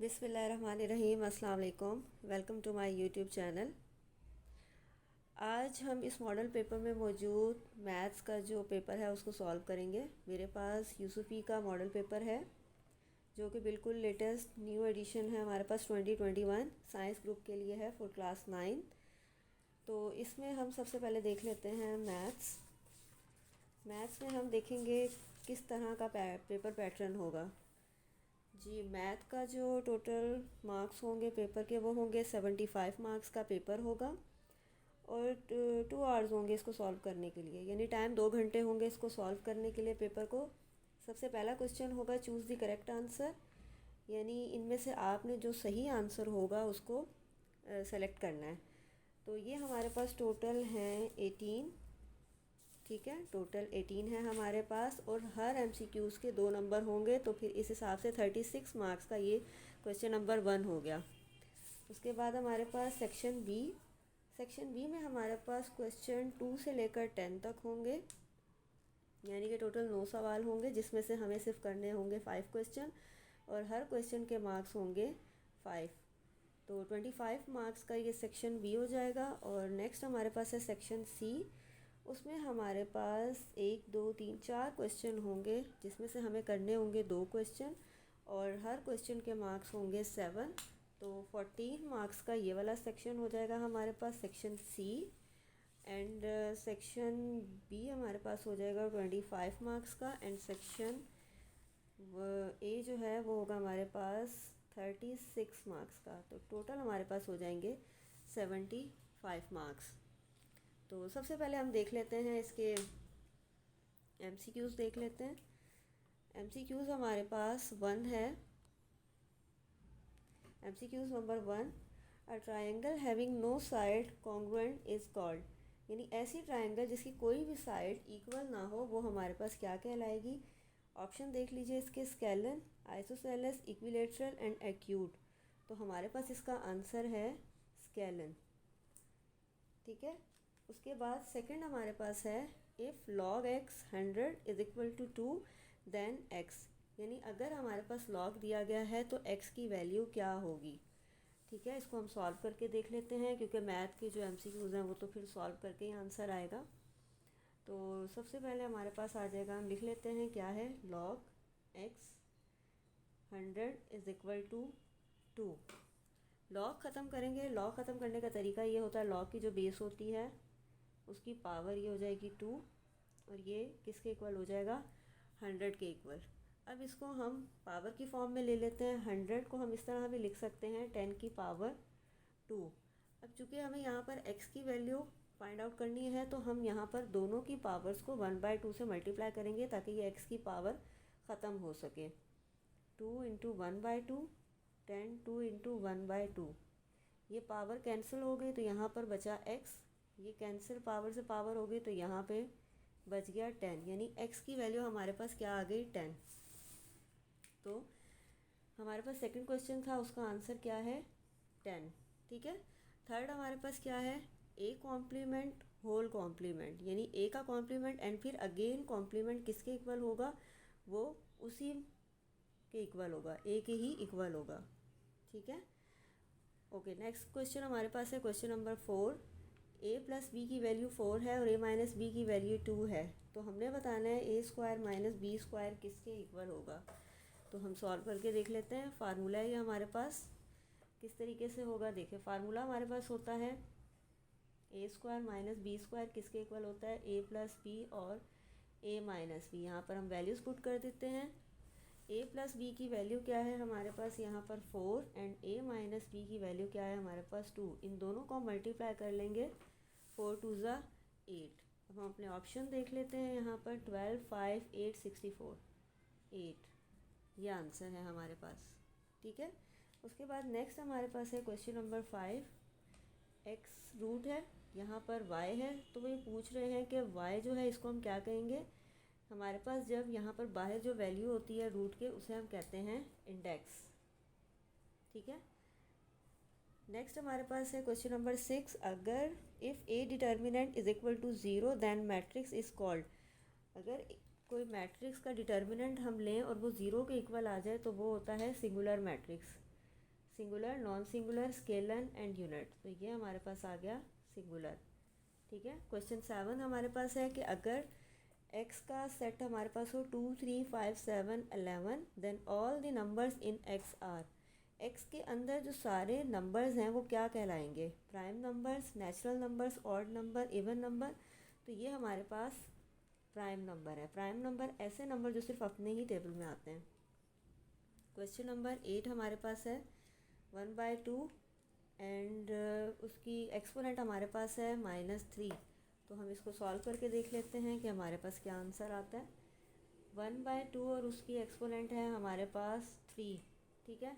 बिस्मिल्लाहिर्रहमानिर्रहीम। अस्सलाम वालेकुम। Welcome to my YouTube channel. आज हम इस मॉडल पेपर में मौजूद मैथ्स का जो पेपर है उसको सॉल्व करेंगे। मेरे पास यूसुफ़ी का मॉडल पेपर है जो कि बिल्कुल लेटेस्ट न्यू एडिशन है। हमारे पास 2021 साइंस ग्रुप के लिए है फॉर क्लास 9। तो इसमें हम सबसे पहले देख लेते हैं मैथ्स में हम देखेंगे किस तरह का पेपर पैटर्न होगा। जी, मैथ का जो टोटल मार्क्स होंगे पेपर के वो होंगे 75 मार्क्स का पेपर होगा और 2 आवर्स होंगे इसको सॉल्व करने के लिए, यानी टाइम 2 घंटे होंगे इसको सॉल्व करने के लिए पेपर को। सबसे पहला क्वेश्चन होगा चूज़ द करेक्ट आंसर, यानी इनमें से आपने जो सही आंसर होगा उसको सेलेक्ट करना है। तो ये हमारे पास टोटल हैं 18, ठीक है, टोटल 18 है हमारे पास और हर एमसीक्यूज़ के 2 नंबर होंगे। तो फिर इस हिसाब से 36 मार्क्स का ये क्वेश्चन नंबर 1 हो गया। उसके बाद हमारे पास सेक्शन बी में हमारे पास क्वेश्चन 2 से लेकर 10 तक होंगे, यानी कि टोटल 9 सवाल होंगे जिसमें से हमें सिर्फ करने होंगे 5 क्वेश्चन और हर क्वेश्चन के मार्क्स होंगे 5। तो 25 मार्क्स का ये सेक्शन बी हो जाएगा। और नेक्स्ट हमारे पास है सेक्शन सी। उसमें हमारे पास 1 2 3 4 क्वेश्चन होंगे जिसमें से हमें करने होंगे 2 क्वेश्चन और हर क्वेश्चन के मार्क्स होंगे 7। तो 14 मार्क्स का ये वाला सेक्शन हो जाएगा हमारे पास section C. And section B हमारे पास हो जाएगा 25 मार्क्स का एंड सेक्शन ए जो है वो होगा हमारे पास 36 मार्क्स का। तो टोटल हमारे पास हो जाएंगे 75 मार्क्स। तो सबसे पहले हम देख लेते हैं इसके एमसीक्यूज़ देख लेते हैं। एमसीक्यूज़ हमारे पास 1 है। MCQs number 1, a triangle having no side congruent is called, यानी ऐसी ट्रायंगल जिसकी कोई भी साइड इक्वल ना हो वो हमारे पास क्या कहलाएगी। ऑप्शन देख लीजिए इसके, scalene, isosceles, equilateral and acute. तो हमारे पास इसका आंसर है स्केलन, ठीक है। उसके बाद सेकंड हमारे पास है if log x 100 is equal to 2 then x, यानी अगर हमारे पास log दिया गया है तो x की वैल्यू क्या होगी, ठीक है। इसको हम सॉल्व करके देख लेते हैं क्योंकि मैथ के जो एमसीक्यूज़ हैं वो तो फिर सॉल्व करके ही आंसर आएगा। तो सबसे पहले हमारे पास आ जाएगा, हम लिख लेते हैं क्या है, log x 100 is equal to 2। Log ख़त्म करेंगे। लॉग ख़त्म करने का तरीका ये होता है, लॉग की जो बेस होती है उसकी पावर ये हो जाएगी 2 और ये किसके इक्वल हो जाएगा, 100 के इक्वल। अब इसको हम पावर की फॉर्म में ले लेते हैं। 100 को हम इस तरह भी लिख सकते हैं 10 की पावर 2। अब चूँकि हमें यहाँ पर x की वैल्यू फाइंड आउट करनी है तो हम यहाँ पर दोनों की पावर्स को 1/2 से मल्टीप्लाई करेंगे ताकि ये x की पावर ख़त्म हो सके। 2 इंटू 1/2, 10, 2 इंटू 1/2, ये पावर कैंसिल हो गई तो यहाँ पर बचा x, ये कैंसिल पावर से पावर हो गई तो यहाँ पे बच गया 10, यानी x की वैल्यू हमारे पास क्या आ गई, 10। तो हमारे पास सेकंड क्वेश्चन था उसका आंसर क्या है, 10, ठीक है। थर्ड हमारे पास क्या है, a कॉम्प्लीमेंट होल कॉम्प्लीमेंट, यानी a का कॉम्प्लीमेंट एंड फिर अगेन कॉम्प्लीमेंट किसके इक्वल होगा, वो उसी के इक्वल होगा, a के ही इक्वल होगा, ठीक है। ओके, नेक्स्ट क्वेश्चन हमारे पास है question number 4। a plus B की वैल्यू 4 है और a माइनस बी की वैल्यू 2 है। तो हमने बताना है a square minus B square किसके इक्वल होगा। तो हम सॉल्व करके देख लेते हैं। फार्मूला ये हमारे पास किस तरीके से होगा, देखिए फार्मूला हमारे पास होता है a square minus B square किसके इक्वल होता है, a प्लस बी और a माइनस बी। यहाँ पर हम वैल्यूज़ पुट कर देते हैं। a प्लस बी की वैल्यू क्या है हमारे पास यहाँ पर 4 एंड a माइनस बी की वैल्यू क्या है हमारे पास 2। इन दोनों को हम मल्टीप्लाई कर लेंगे, 4 2 ज़ा 8। अब हम अपने ऑप्शन देख लेते हैं यहाँ पर 12 5 8 64, 8 ये आंसर है हमारे पास, ठीक है। उसके बाद नेक्स्ट हमारे पास है क्वेश्चन नंबर 5। x रूट है, यहाँ पर y है, तो वो ये पूछ रहे हैं कि y जो है इसको हम क्या कहेंगे। हमारे पास जब यहाँ पर बाहर जो वैल्यू होती है रूट के उसे हम कहते हैं इंडेक्स, ठीक है। नेक्स्ट हमारे पास है क्वेश्चन नंबर 6। अगर if a determinant is equal to 0 than matrix is called, अगर कोई मैट्रिक्स का डिटर्मिनेंट हम लें और वो 0 के इक्वल आ जाए तो वो होता है singular matrix. Singular, non singular, scalene and unit. तो ये हमारे पास आ गया सिंगुलर। ठीक है। क्वेश्चन 7 हमारे पास है कि अगर x का सेट हमारे पास हो 2, 3, 5, 7, 11 then all the numbers in x are. x के अंदर जो सारे नंबर्स हैं वो क्या कहलाएंगे? Prime numbers, natural numbers, odd number, even number. तो ये हमारे पास प्राइम नंबर है। प्राइम नंबर ऐसे नंबर जो सिर्फ अपने ही टेबल में आते हैं। क्वेश्चन नंबर 8 हमारे पास है 1/2 एंड उसकी एक्सपोनेंट हमारे पास है -3। तो हम इसको सॉल्व करके देख लेते हैं कि हमारे पास क्या आंसर आता है। 1/2 और उसकी एक्सपोनेंट है हमारे पास 3। ठीक है।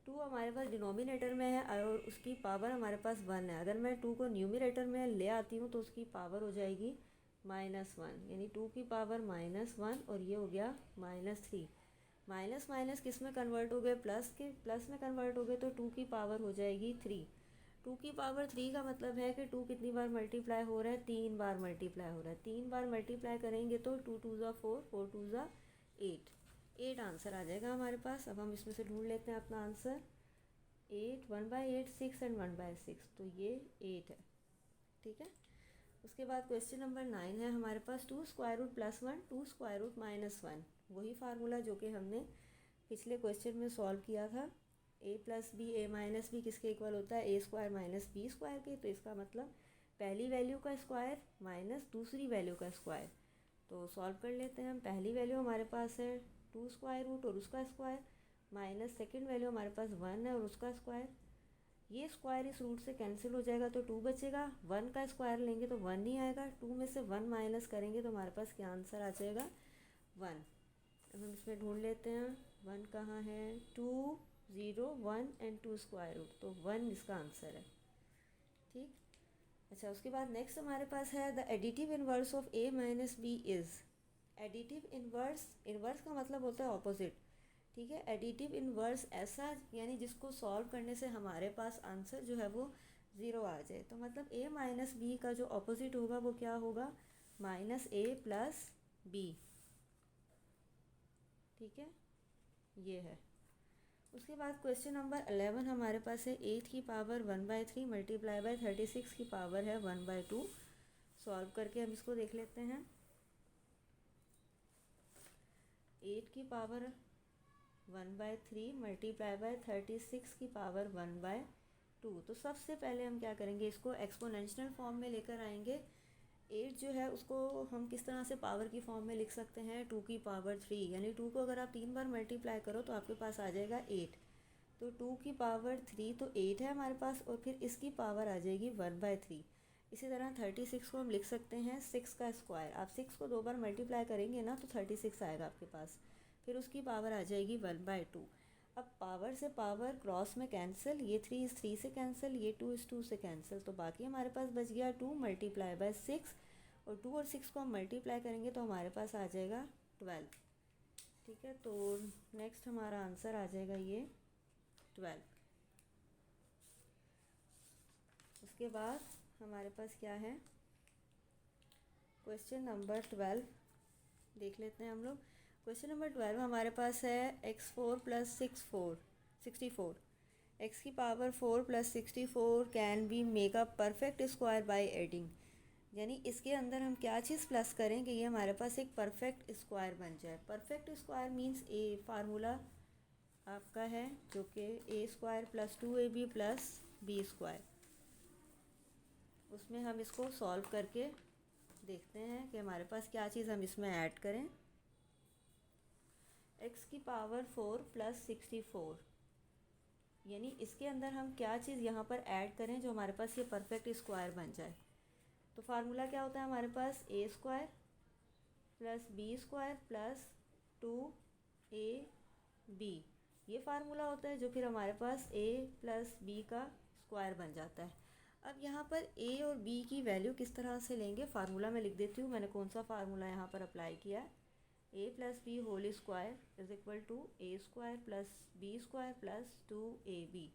2 हमारे पास डिनोमिनेटर में है और उसकी पावर हमारे पास 1 है। अगर मैं 2 को न्यूमिनेटर में ले आती हूँ तो उसकी पावर हो जाएगी -1, यानी 2 की पावर -1 और ये हो गया -3। माइनस माइनस किस में कन्वर्ट हो गए? प्लस के, प्लस में कन्वर्ट हो गए तो 2 की पावर हो जाएगी 3। 2 की पावर 3 का मतलब है कि 2 कितनी बार मल्टीप्लाई हो रहा है? 3 बार मल्टीप्लाई हो रहा है। 3 बार मल्टीप्लाई करेंगे तो 2 2 ज़ा 4, 4 2 ज़ा 8, 8 आंसर आ जाएगा हमारे पास। अब हम इसमें से ढूंढ लेते हैं अपना आंसर। 8, 1/8, 6 एंड 1/6, तो ये 8 है। ठीक है। उसके बाद क्वेश्चन नंबर 9 है हमारे पास 2 स्क्वायर रूट +1, 2 स्क्वायर रूट -1। वही फार्मूला जो कि हमने पिछले क्वेश्चन में सॉल्व किया था। a + b, a - b किसके इक्वल होता है? a² - b² के। तो इसका मतलब पहली वैल्यू का स्क्वायर माइनस दूसरी वैल्यू का स्क्वायर। तो सॉल्व कर लेते हैं हम। पहली वैल्यू हमारे पास है 2 स्क्वायर रूट और उसका स्क्वायर, माइनस सेकेंड वैल्यू हमारे पास 1 है और उसका स्क्वायर। ये स्क्वायर इस रूट से कैंसिल हो जाएगा तो 2 बचेगा। 1 का स्क्वायर लेंगे तो 1 ही आएगा। 2 में से 1 माइनस करेंगे तो हमारे पास क्या आंसर आ जाएगा? 1। अब हम इसमें ढूंढ लेते हैं 1 कहाँ है। 2, 0, 1 एंड 2 स्क्वायर रूट, तो 1 इसका आंसर है। ठीक। अच्छा, उसके बाद नेक्स्ट हमारे पास है the additive inverse of a - b is. Additive inverse, inverse का मतलब होता है ऑपोजिट। ठीक है। एडिटिव इनवर्स ऐसा यानी जिसको सॉल्व करने से हमारे पास आंसर जो है वो 0 आ जाए। तो मतलब a - b का जो ऑपोजिट होगा वो क्या होगा? -a + b। ठीक है, ये है। उसके बाद क्वेश्चन नंबर 11 हमारे पास है 8 की पावर 1/3 मल्टीप्लाई बाय 36 की पावर है 1/2। सॉल्व करके हम इसको देख लेते हैं। 8 की पावर 1/3 मल्टीप्लाई बाय 36 की पावर 1/2। तो सबसे पहले हम क्या करेंगे? इसको एक्सपोनेंशियल फॉर्म में लेकर आएंगे। 8 जो है उसको हम किस तरह से पावर की फॉर्म में लिख सकते हैं? 2 की पावर 3, यानी 2 को अगर आप 3 बार मल्टीप्लाई करो तो आपके पास आ जाएगा 8। तो 2 की पावर 3 तो 8 है हमारे पास और फिर इसकी पावर आ जाएगी 1/3। इसी तरह 36 को हम लिख सकते हैं 6 का स्क्वायर। आप 6 को 2 बार मल्टीप्लाई करेंगे ना तो 36 आएगा आपके पास। फिर उसकी पावर आ जाएगी 1/2। अब पावर से पावर क्रॉस में कैंसिल, ये 3 इस 3 से कैंसिल, ये 2 इस 2 से कैंसिल। तो बाकी हमारे पास बच गया 2 मल्टीप्लाई बाय 6 और 2 और 6 को हम मल्टीप्लाई करेंगे तो हमारे पास आ जाएगा 12। ठीक है। तो नेक्स्ट हमारा आंसर आ जाएगा ये 12। उसके बाद हमारे पास क्या है? क्वेश्चन नंबर 12 देख लेते हैं हम लोग। क्वेश्चन नंबर 12 हमारे पास है x4 + 64। x की power 4 + 64 can be make a perfect square by adding. यानी इसके अंदर हम क्या चीज़ प्लस करें कि ये हमारे पास एक परफेक्ट स्क्वायर बन जाए। परफेक्ट स्क्वायर मीन्स ए फार्मूला आपका है जो कि a² + 2ab + b²। उसमें हम इसको सॉल्व करके देखते हैं कि हमारे पास क्या चीज़ हम इसमें ऐड करें। x की पावर 4 + 64, यानी इसके अंदर हम क्या चीज़ यहाँ पर ऐड करें जो हमारे पास ये परफेक्ट स्क्वायर बन जाए। तो फार्मूला क्या होता है हमारे पास? a² + b² + 2ab, ये फार्मूला होता है जो फिर हमारे पास a + b का स्क्वायर बन जाता है। अब यहाँ पर a और b की वैल्यू किस तरह से लेंगे? फार्मूला में लिख देती हूँ मैंने कौन सा फार्मूला यहाँ पर अप्लाई किया है। a + b whole square is equal to a² + b² + 2ab।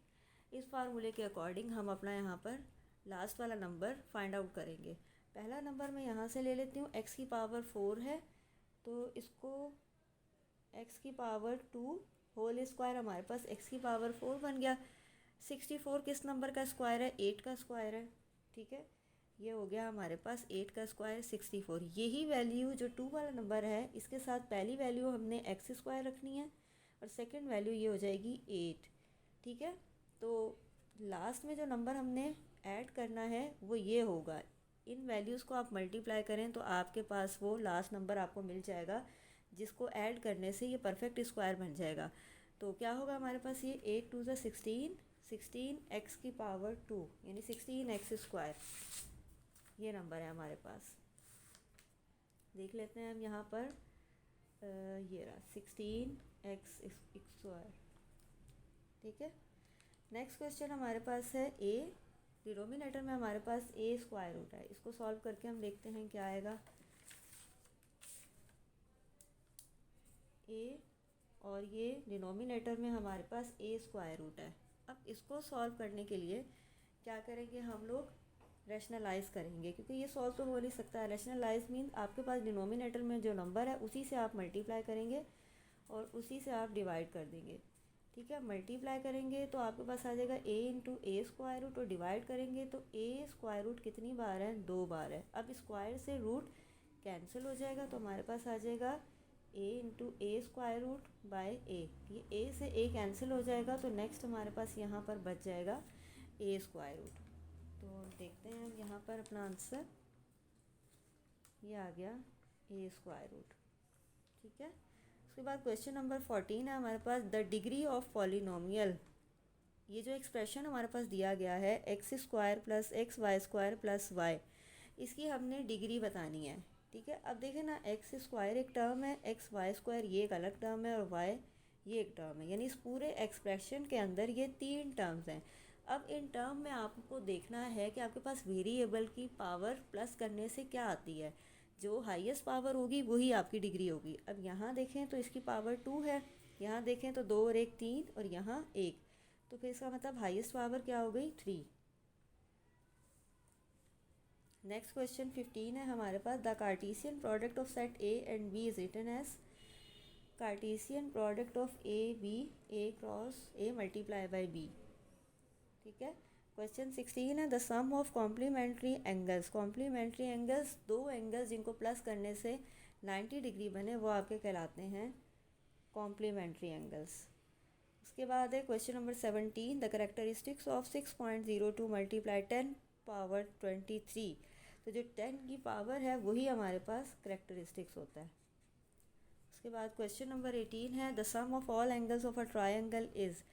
इस फार्मूले के अकॉर्डिंग हम अपना यहाँ पर लास्ट वाला नंबर फाइंड आउट करेंगे। पहला नंबर मैं यहाँ से ले लेती हूँ। x की पावर 4 है तो इसको x की पावर 2 होल स्क्वायर, हमारे पास x की पावर 4 बन गया। 64 किस नंबर का स्क्वायर है? 8 का स्क्वायर है, ठीक है। ये हो गया हमारे पास 8 का स्क्वायर 64। यही वैल्यू जो 2 वाला नंबर है इसके साथ पहली वैल्यू हमने एक्स स्क्वायर रखनी है और सेकंड वैल्यू ये हो जाएगी 8, ठीक है। तो लास्ट में जो नंबर हमने ऐड करना है वो ये होगा। इन वैल्यूज़ को आप मल्टीप्लाई करें तो आपके पास वो लास्ट नंबर आपको मिल जाएगा जिसको ऐड करने से ये परफेक्ट स्क्वायर बन जाएगा। तो क्या होगा हमारे पास? ये 8 2 ज़ा 16, 16x⁻², यानी 16x स्क्वायर, ये नंबर है हमारे पास। देख लेते हैं हम यहाँ पर, ये रहा 16x स्क्वायर, ठीक है। नेक्स्ट क्वेश्चन हमारे पास है ए। डिनोमिनेटर में हमारे पास ए स्क्वायर रूट है, इसको सॉल्व करके हम देखते हैं क्या आएगा। ए और ये डिनोमिनेटर में हमारे पास ए स्क्वायर रूट है। अब इसको सॉल्व करने के लिए क्या करेंगे हम लोग? रैशनलाइज़ करेंगे, क्योंकि ये सॉल्व तो हो नहीं सकता। रैशनलाइज़ मीन आपके पास डिनोमिनेटर में जो नंबर है उसी से आप मल्टीप्लाई करेंगे और उसी से आप डिवाइड कर देंगे, ठीक है। मल्टीप्लाई करेंगे तो आपके पास आ जाएगा ए इंटू ए स्क्वायर रूट, और डिवाइड करेंगे तो ए स्क्वायर रूट कितनी बार है? 2 बार है। अब स्क्वायर से रूट कैंसिल हो जाएगा तो हमारे पास आ जाएगा ए इंटू ए स्क्वायर रूट बाय ए। ये ए से ए कैंसिल हो जाएगा तो नेक्स्ट हमारे पास यहाँ पर बच जाएगा ए स्क्वायर रूट। तो देखते हैं हम यहाँ पर अपना आंसर, ये आ गया ए स्क्वायर रूट, ठीक है। उसके बाद क्वेश्चन नंबर 14 है हमारे पास, द डिग्री ऑफ पॉलिनोमियल। ये जो एक्सप्रेशन हमारे पास दिया गया है X square plus X Y square plus Y, इसकी हमने डिग्री बतानी है, ठीक है। अब देखें ना, एक्स स्क्वायर एक टर्म है, एक्स वाई स्क्वायर ये एक अलग टर्म है और वाई ये एक टर्म है, यानी इस पूरे एक्सप्रेशन के अंदर ये 3 टर्म्स हैं। अब इन टर्म में आपको देखना है कि आपके पास वेरिएबल की पावर प्लस करने से क्या आती है। जो हाईएस्ट पावर होगी वही आपकी डिग्री होगी। अब यहाँ देखें तो इसकी पावर 2 है, यहाँ देखें तो 2 और 1 3 और यहाँ 1, तो फिर इसका मतलब हाईएस्ट पावर क्या हो गई? 3। नेक्स्ट क्वेश्चन 15 है हमारे पास, the Cartesian product of set A and B is written as. Cartesian product of A B, A cross A multiply by B, ठीक है। क्वेश्चन 16 है, the sum of complementary angles. Complementary angles, दो angles जिनको plus करने से 90 degree बने वो आपके कहलाते हैं कॉम्प्लीमेंट्री एंगल्स। उसके बाद है question number 17, the characteristics of 6.02 multiply 10 power 23। तो जो 10 की पावर है वही हमारे पास करेक्टरिस्टिक्स होता है। उसके बाद क्वेश्चन नंबर 18 है, the sum of all angles of a triangle is.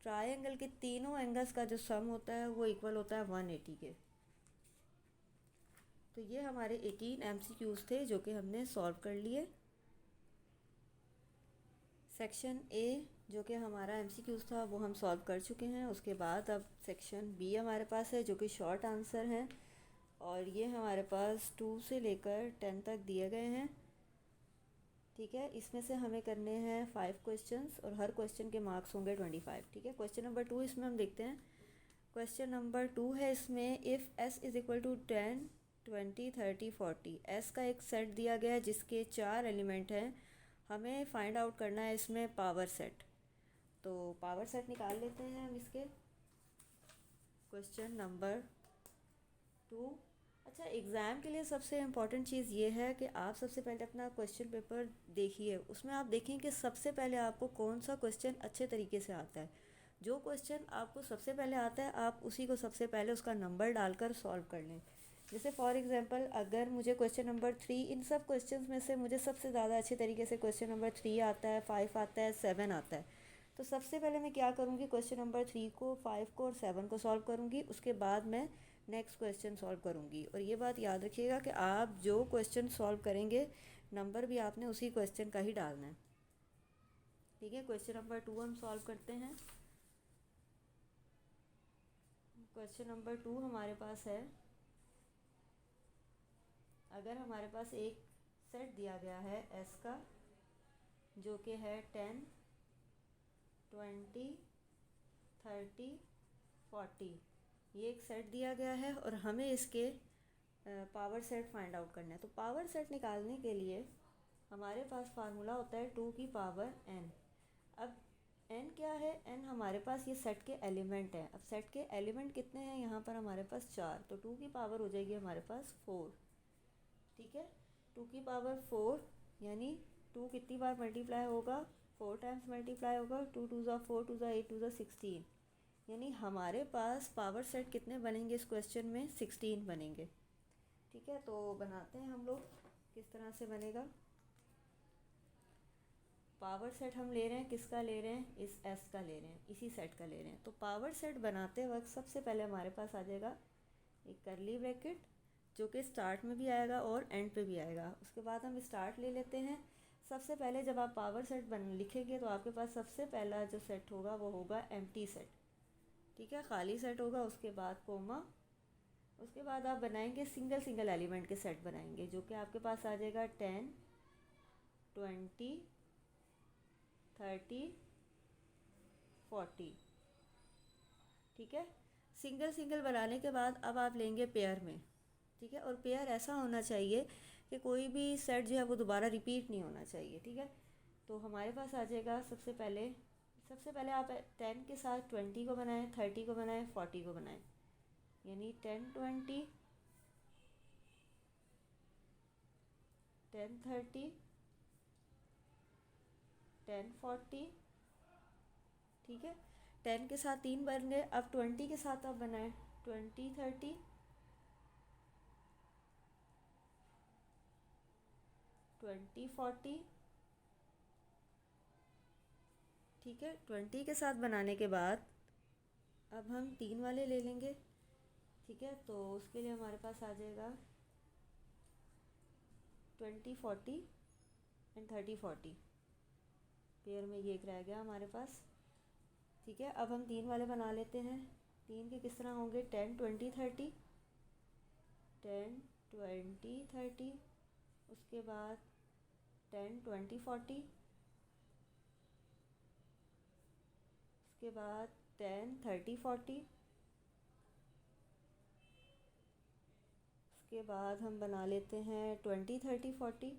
Triangle के तीनों एंगल्स का जो सम होता है वो इक्वल होता है 180 के। तो ये हमारे 18 MCQs थे जो कि हमने सॉल्व कर लिए। सेक्शन ए जो कि हमारा MCQs था वो हम सॉल्व कर चुके हैं। उसके बाद अब सेक्शन बी हमारे पास है जो कि शॉर्ट आंसर हैं, और ये हमारे पास 2 से लेकर 10 तक दिए गए हैं, ठीक है। इसमें से हमें करने हैं 5 क्वेश्चंस और हर क्वेश्चन के मार्क्स होंगे 25, ठीक है। क्वेश्चन नंबर 2 इसमें हम देखते हैं। क्वेश्चन नंबर 2 है इसमें, if s is equal to 10 20 30 40, s का एक सेट दिया गया है जिसके 4 एलिमेंट हैं। हमें फाइंड आउट करना है इसमें पावर सेट। तो पावर सेट निकाल लेते हैं हम इसके। क्वेश्चन नंबर 2, अच्छा, एग्ज़ाम के लिए सबसे इम्पॉर्टेंट चीज़ ये है कि आप सबसे पहले अपना क्वेश्चन पेपर देखिए, उसमें आप देखें कि सबसे पहले आपको कौन सा क्वेश्चन अच्छे तरीके से आता है। जो क्वेश्चन आपको सबसे पहले आता है आप उसी को सबसे पहले उसका नंबर डालकर सॉल्व कर लें। जैसे फॉर एग्जांपल, अगर मुझे क्वेश्चन नंबर 3, इन सब क्वेश्चंस में से मुझे सबसे ज़्यादा अच्छे तरीके से क्वेश्चन नंबर 3 आता है, 5 आता है, 7 आता है, तो सबसे पहले मैं क्या करूँगी, क्वेश्चन नंबर 3 को, 5 को और 7 को सॉल्व करूँगी। उसके बाद मैं नेक्स्ट क्वेश्चन सॉल्व करूँगी। और ये बात याद रखिएगा कि आप जो क्वेश्चन सॉल्व करेंगे नंबर भी आपने उसी क्वेश्चन का ही डालना है, ठीक है। क्वेश्चन नंबर 2 हम सॉल्व करते हैं। क्वेश्चन नंबर 2 हमारे पास है, अगर हमारे पास एक सेट दिया गया है एस का जो कि है 10 20 30 40, ये एक सेट दिया गया है और हमें इसके पावर सेट फाइंड आउट करना है। तो पावर सेट निकालने के लिए हमारे पास फार्मूला होता है 2 की पावर n। अब एन क्या है, एन हमारे पास ये सेट के एलिमेंट हैं। अब सेट के एलिमेंट कितने हैं यहाँ पर हमारे पास 4, तो 2 की पावर हो जाएगी हमारे पास 4। ठीक है, 2 की पावर 4 यानी 2 कितनी बार मल्टीप्लाई होगा, 4 टाइम्स मल्टीप्लाई होगा। 2 2 ज़ा 4, 2 ज़ा 8, 2 ज़ा 16, यानी हमारे पास पावर सेट कितने बनेंगे इस क्वेश्चन में, 16 बनेंगे। ठीक है, तो बनाते हैं हम लोग किस तरह से बनेगा। पावर सेट हम ले रहे हैं, किसका ले रहे हैं, इस एस का ले रहे हैं, इसी सेट का ले रहे हैं। तो पावर सेट बनाते वक्त सबसे पहले हमारे पास आ जाएगा एक करली ब्रैकेट, जो कि स्टार्ट में भी आएगा और एंड पे भी आएगा। उसके बाद हम स्टार्ट ले लेते हैं। सबसे पहले जब आप पावर सेट लिखेंगे तो आपके पास सबसे पहला जो सेट होगा वो होगा एम्प्टी सेट। ठीक है, खाली सेट होगा, उसके बाद कोमा, उसके बाद आप बनाएंगे सिंगल सिंगल एलिमेंट के सेट बनाएंगे, जो कि आपके पास आ जाएगा 10, 20, 30, 40। ठीक है, सिंगल सिंगल बनाने के बाद अब आप लेंगे पेयर में। ठीक है, और पेयर ऐसा होना चाहिए कि कोई भी सेट जो है वो दोबारा रिपीट नहीं होना चाहिए। ठीक है, तो हमारे पास आ जाएगा सबसे पहले आप 10 के साथ 20 को बनाएं, 30 को बनाएं, 40 को बनाएं, यानी 10 20, 10 30, 10 40। ठीक है, 10 के साथ 3 बन गए। अब 20 के साथ आप बनाएं 20 30, 20 40। ठीक है, 20 के साथ बनाने के बाद अब हम 3 वाले ले लेंगे। ठीक है, तो उसके लिए हमारे पास आ जाएगा 20 40 एंड 30 40। पेयर में ये एक रह गया हमारे पास। ठीक है, अब हम 3 वाले बना लेते हैं। 3 के किस तरह होंगे, 10 20 30, 10 20 30, उसके बाद 10 20 40, उसके बाद 10 30 40, उसके बाद हम बना लेते हैं 20 30 40,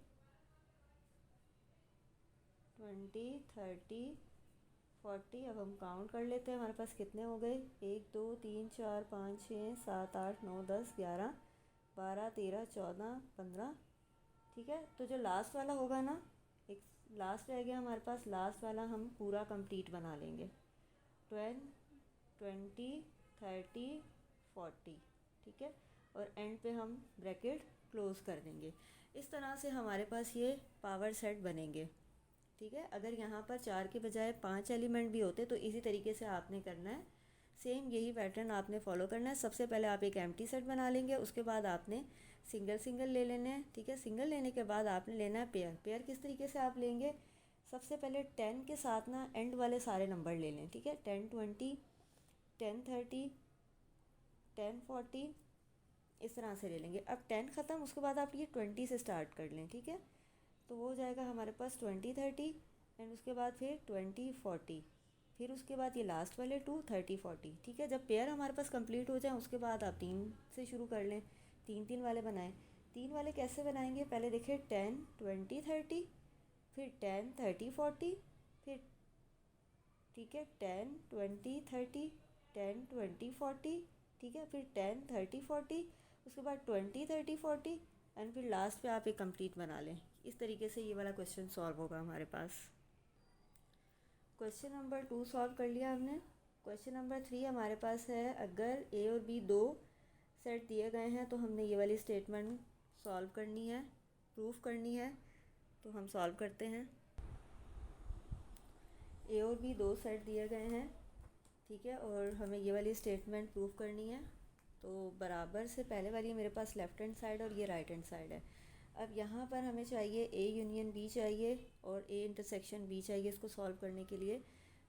20 30 40। अब हम काउंट कर लेते हैं हमारे पास कितने हो गए, 1 2 3 4 5 6 7 8 9 10 11 12 13 14 15। ठीक है, तो जो लास्ट वाला होगा ना, एक लास्ट रह गया हमारे पास, लास्ट वाला हम पूरा कंप्लीट बना लेंगे। 10 20 30 40। ठीक है, और एंड पे हम ब्रैकेट क्लोज कर देंगे। इस तरह से हमारे पास ये पावर सेट बनेंगे। ठीक है, अगर यहाँ पर 4 के बजाय 5 एलिमेंट भी होते तो इसी तरीके से आपने करना है। सेम यही पैटर्न आपने फॉलो करना है। सबसे पहले आप एक एम्प्टी सेट बना लेंगे, उसके बाद आपने सिंगल सिंगल ले लेने हैं। ठीक है, सिंगल लेने के बाद आपने लेना है पेयर। पेयर किस तरीके से आप लेंगे, सबसे पहले 10 के साथ ना एंड वाले सारे नंबर ले लें। ठीक है, 10 20, 10 30, 10 40, इस तरह से ले लेंगे। अब 10 ख़त्म, उसके बाद आप ये 20 से स्टार्ट कर लें। ठीक है, तो वो हो जाएगा हमारे पास 20 30 एंड उसके बाद फिर 20 40, फिर उसके बाद ये लास्ट वाले 2 30 40। ठीक है, जब पेयर हमारे पास कंप्लीट हो जाए उसके बाद आप 3 से शुरू कर लें, 3 वाले बनाएं। 3 वाले कैसे बनाएंगे, पहले देखिए 10 20 30, फिर 10 30 40, फिर ठीक है 10 20 30, 10 20 40। ठीक है, फिर 10 30 40, उसके बाद 20 30 40 एंड फिर लास्ट पे आप एक कंप्लीट बना लें। इस तरीके से ये वाला क्वेश्चन सॉल्व होगा हमारे पास। क्वेश्चन नंबर 2 सॉल्व कर लिया हमने। क्वेश्चन नंबर 3 हमारे पास है, अगर ए और बी 2 सेट दिए गए हैं तो हमने ये वाली स्टेटमेंट सॉल्व करनी है, प्रूफ करनी है। तो हम सॉल्व करते हैं। ए और बी 2 सेट दिए गए हैं, ठीक है, और हमें ये वाली स्टेटमेंट प्रूफ करनी है। तो बराबर से पहले वाली मेरे पास लेफ़्ट हैंड साइड और ये राइट हैंड साइड है। अब यहाँ पर हमें चाहिए ए यूनियन बी चाहिए और ए इंटरसेक्शन बी चाहिए इसको सॉल्व करने के लिए।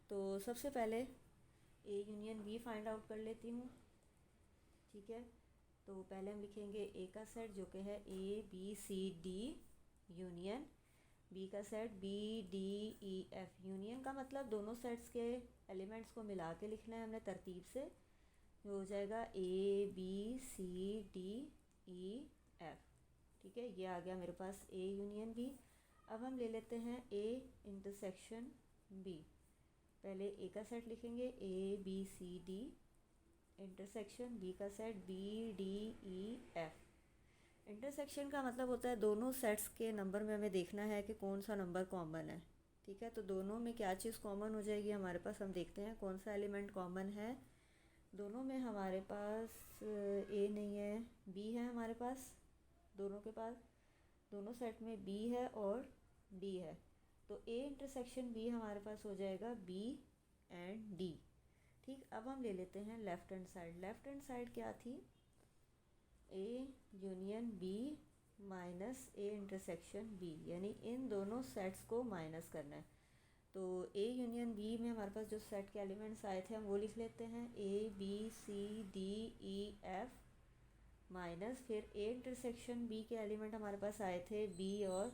तो सबसे पहले A union B find out कर लेती हूँ। ठीक है, तो पहले हम लिखेंगे ए का सेट जो कि है A B C D union, B का set B D E F. Union का मतलब दोनों सेट्स के एलिमेंट्स को मिला के लिखना है हमने तरतीब से। जो हो जाएगा A B C D E F. ठीक है, ये आ गया मेरे पास ए यूनियन बी। अब हम ले लेते हैं ए इंटरसेक्शन बी। पहले ए का सेट लिखेंगे, A B C D, intersection B का set B D E F. Intersection का मतलब होता है दोनों सेट्स के नंबर में हमें देखना है कि कौन सा नंबर कॉमन है। ठीक है, तो दोनों में क्या चीज़ कॉमन हो जाएगी हमारे पास, हम देखते हैं कौन सा एलिमेंट कॉमन है। दोनों में हमारे पास ए नहीं है, बी है हमारे पास, दोनों के पास, दोनों सेट में बी है और डी है। तो ए इंटरसेक्शन बी हमारे पास हो जाएगा बी एंड डी। ठीक, अब हम ले लेते हैं left hand side. Left hand side क्या थी, A union B minus A intersection B, यानी इन दोनों सेट्स को माइनस करना है। तो ए यूनियन बी में हमारे पास जो सेट के एलिमेंट्स आए थे हम वो लिख लेते हैं, A B C D E F, minus फिर ए इंटरसेक्शन बी के एलिमेंट हमारे पास आए थे बी और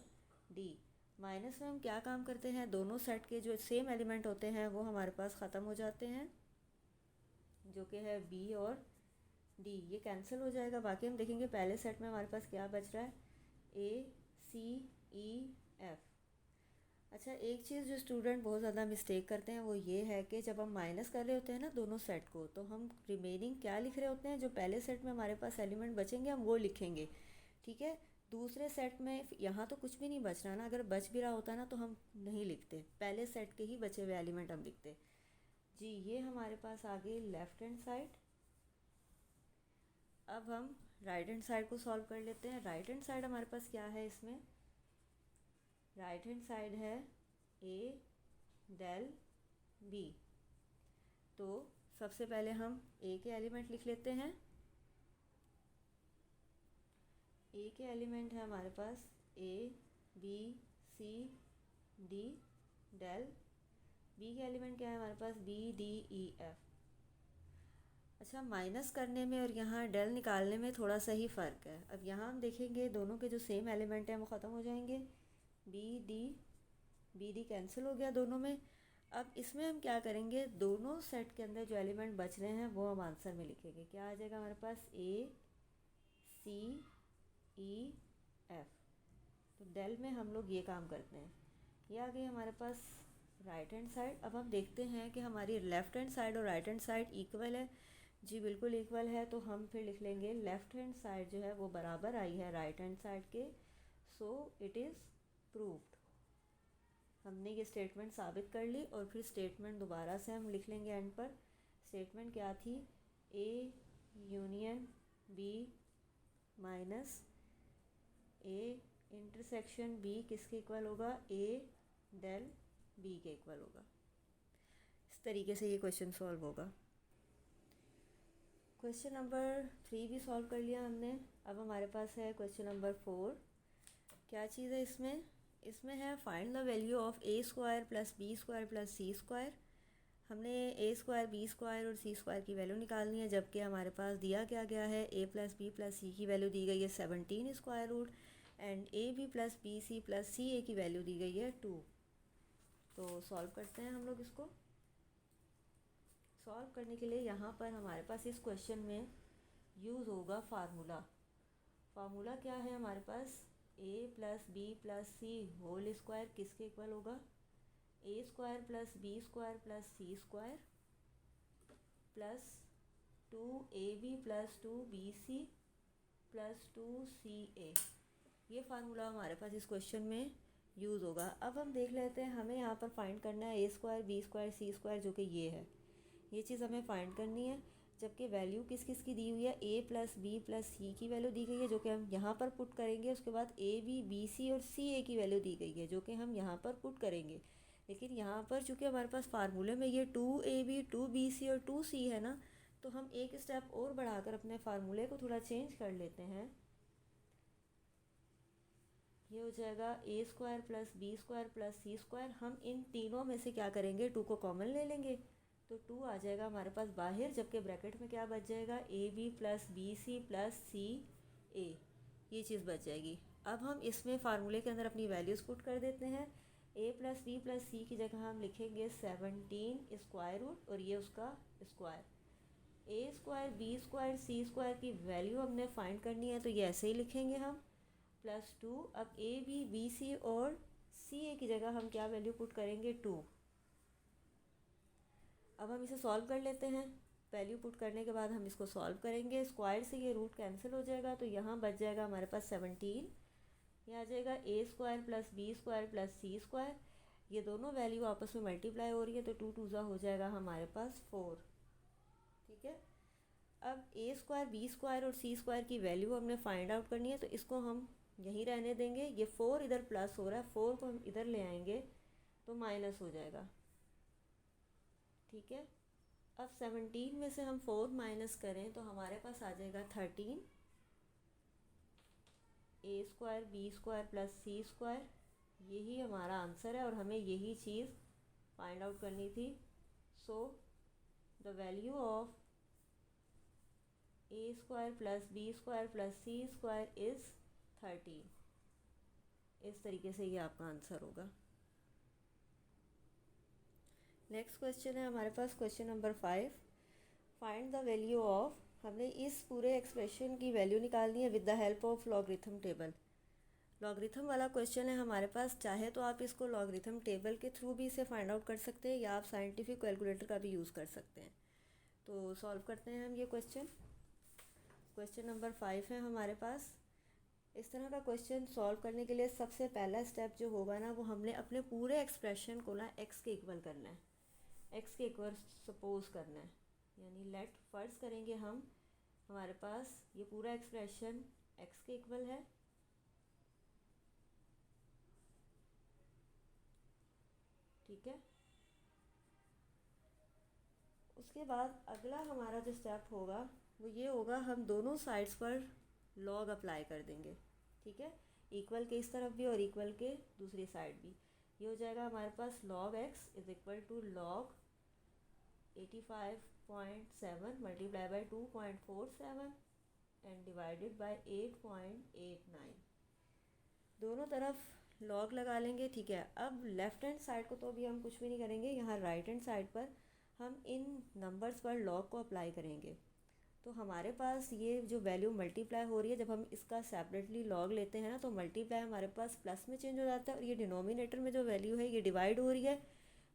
डी। माइनस में हम क्या काम करते हैं, दोनों सेट के जो सेम एलिमेंट होते हैं वो हमारे पास ख़त्म हो जाते हैं, जो कि है बी और डी, ये कैंसिल हो जाएगा। बाकी हम देखेंगे पहले सेट में हमारे पास क्या बच रहा है, ए सी ई एफ। अच्छा, एक चीज़ जो स्टूडेंट बहुत ज़्यादा मिस्टेक करते हैं वो ये है कि जब हम माइनस कर रहे होते हैं ना दोनों सेट को, तो हम रिमेनिंग क्या लिख रहे होते हैं, जो पहले सेट में हमारे पास एलिमेंट बचेंगे हम वो लिखेंगे। ठीक है, दूसरे सेट में यहाँ तो कुछ भी नहीं बच रहा ना, अगर बच भी रहा होता ना तो हम नहीं लिखते, पहले सेट के ही बचे हुए एलिमेंट हम लिखते। जी, ये हमारे पास आ गई लेफ़्ट हैंड साइड। अब हम राइट हैंड साइड को सॉल्व कर लेते हैं। राइट हैंड साइड हमारे पास क्या है, इसमें राइट हैंड साइड है ए डेल बी। तो सबसे पहले हम ए के एलिमेंट लिख लेते हैं। ए के एलिमेंट है हमारे पास ए बी सी डी डेल, बी के एलिमेंट क्या है हमारे पास बी डी ई एफ। अच्छा, माइनस करने में और यहाँ डेल निकालने में थोड़ा सा ही फ़र्क है। अब यहाँ हम देखेंगे दोनों के जो सेम एलिमेंट हैं वो ख़त्म हो जाएंगे, बी डी कैंसिल हो गया दोनों में। अब इसमें हम क्या करेंगे, दोनों सेट के अंदर जो एलिमेंट बच रहे हैं वो हम आंसर में लिखेंगे। क्या आ जाएगा हमारे पास, ए सी ई एफ। तो डेल में हम लोग ये काम करते हैं। ये आ गई हमारे पास राइट हैंड साइड। अब हम देखते हैं कि हमारी लेफ़्ट हैंड साइड और राइट हैंड साइड इक्वल है। जी बिल्कुल इक्वल है, तो हम फिर लिख लेंगे लेफ़्ट हैंड साइड जो है वो बराबर आई है राइट हैंड साइड के, सो इट इज़ प्रूव्ड। हमने ये स्टेटमेंट साबित कर ली और फिर स्टेटमेंट दोबारा से हम लिख लेंगे एंड पर। स्टेटमेंट क्या थी, A union B minus A intersection B किसके इक्वल होगा, ए डेल बी के इक्वल होगा। इस तरीके से ये क्वेश्चन सॉल्व होगा। क्वेश्चन नंबर 3 भी सॉल्व कर लिया हमने। अब हमारे पास है क्वेश्चन नंबर 4। क्या चीज़ है इसमें, इसमें है find the value of A square plus B square plus C square. हमने ए स्क्वायर बी स्क्वायर और सी स्क्वायर की वैल्यू निकालनी है, जबकि हमारे पास दिया क्या गया है, A plus B plus C की वैल्यू दी गई है 17 square root, and A B plus B C plus C A की वैल्यू दी गई है 2। तो सॉल्व करते हैं हम लोग इसको। सॉल्व करने के लिए यहाँ पर हमारे पास इस क्वेश्चन में यूज़ होगा फार्मूला। फार्मूला क्या है हमारे पास, A plus B plus C whole square किसके इक्वल होगा, A square plus B square plus C square plus 2ab plus 2bc plus 2ca। ये फार्मूला हमारे पास इस क्वेश्चन में यूज़ होगा। अब हम देख लेते हैं, हमें यहाँ पर फाइंड करना है ए स्क्वायर बी स्क्वायर सी स्क्वायर, जो कि ये है, ये चीज़ हमें फाइंड करनी है। जबकि वैल्यू किस किस की दी हुई है, A plus B plus C की वैल्यू दी गई है जो कि हम यहाँ पर पुट करेंगे। उसके बाद ए बी बी सी और सी ए की वैल्यू दी गई है जो कि हम यहाँ पर पुट करेंगे। लेकिन यहाँ पर चूँकि हमारे पास फार्मूले में ये 2ab 2bc और 2c है ना, तो हम एक स्टेप और बढ़ाकर अपने फार्मूले को थोड़ा चेंज कर लेते हैं। ये हो जाएगा A square plus B square plus C square. हम इन तीनों में से क्या करेंगे, 2 को कॉमन ले लेंगे, तो 2 आ जाएगा हमारे पास बाहर, जबकि ब्रैकेट में क्या बच जाएगा, A B plus B C plus C A, ये चीज़ बच जाएगी। अब हम इसमें फार्मूले के अंदर अपनी वैल्यूज़ पुट कर देते हैं। ए प्लस बी प्लस सी की जगह हम लिखेंगे 17 स्क्वायर रूट और ये उसका स्क्वायर। ए स्क्वायर बी स्क्वायर सी स्क्वायर की वैल्यू हमने फाइंड करनी है, तो ये ऐसे ही लिखेंगे हम प्लस 2। अब ए बी बी सी और सी ए की जगह हम क्या वैल्यू पुट करेंगे, 2। अब हम इसे सॉल्व कर लेते हैं। वैल्यू पुट करने के बाद हम इसको सॉल्व करेंगे। स्क्वायर से ये रूट कैंसिल हो जाएगा, तो यहाँ बच जाएगा हमारे पास 17। ये आ जाएगा A square plus B square plus C square. ये दोनों वैल्यू आपस में मल्टीप्लाई हो रही है, तो 2 2 ज़ा हो जाएगा हमारे पास 4। ठीक है। अब ए स्क्वायर बी स्क्वायर और सी स्क्वायर की वैल्यू हमने फाइंड आउट करनी है, तो इसको हम यहीं रहने देंगे। ये 4 इधर प्लस हो रहा है, 4 को हम इधर ले आएंगे तो माइनस हो जाएगा। ठीक है। अब 17 में से हम 4 माइनस करें तो हमारे पास आ जाएगा 13। ए square B square plus C square, यही हमारा आंसर है और हमें यही चीज़ फाइंड आउट करनी थी। So the value of A square plus B square plus C square is 13। इस तरीके से ये आपका आंसर होगा। नेक्स्ट क्वेश्चन है हमारे पास question number 5। Find the value of, हमने इस पूरे एक्सप्रेशन की वैल्यू निकालनी है with the help of logarithm table. Logarithm वाला क्वेश्चन है हमारे पास। चाहे तो आप इसको लॉगरिथम टेबल के थ्रू भी इसे फाइंड आउट कर सकते हैं या आप साइंटिफिक कैलकुलेटर का भी यूज़ कर सकते हैं। तो सॉल्व करते हैं हम ये क्वेश्चन। क्वेश्चन नंबर 5 है हमारे पास। इस तरह का क्वेश्चन सॉल्व करने के लिए सबसे पहला स्टेप जो होगा ना, वो हमने अपने पूरे एक्सप्रेशन को ना एक्स के इक्वल करना है, एक्स के इक्वल सपोज करना है। यानी लेट फर्ज करेंगे हम, हमारे पास ये पूरा एक्सप्रेशन एक्स के इक्वल है। ठीक है। उसके बाद अगला हमारा जो स्टेप होगा वो ये होगा, हम दोनों साइड्स पर लॉग अप्लाई कर देंगे। ठीक है। इक्वल के इस तरफ भी और इक्वल के दूसरी साइड भी। ये हो जाएगा हमारे पास log X is equal to log 85.7 multiply by 2.47 and divided by 8.89। दोनों तरफ लॉग लगा लेंगे। ठीक है। अब लेफ़्ट हैंड साइड को तो अभी हम कुछ भी नहीं करेंगे, यहाँ राइट हैंड साइड पर हम इन नंबर्स पर लॉग को अप्लाई करेंगे। तो हमारे पास ये जो वैल्यू मल्टीप्लाई हो रही है, जब हम इसका सेपरेटली लॉग लेते हैं ना, तो मल्टीप्लाई हमारे पास प्लस में चेंज हो जाता है और ये डिनोमिनेटर में जो वैल्यू है ये डिवाइड हो रही है,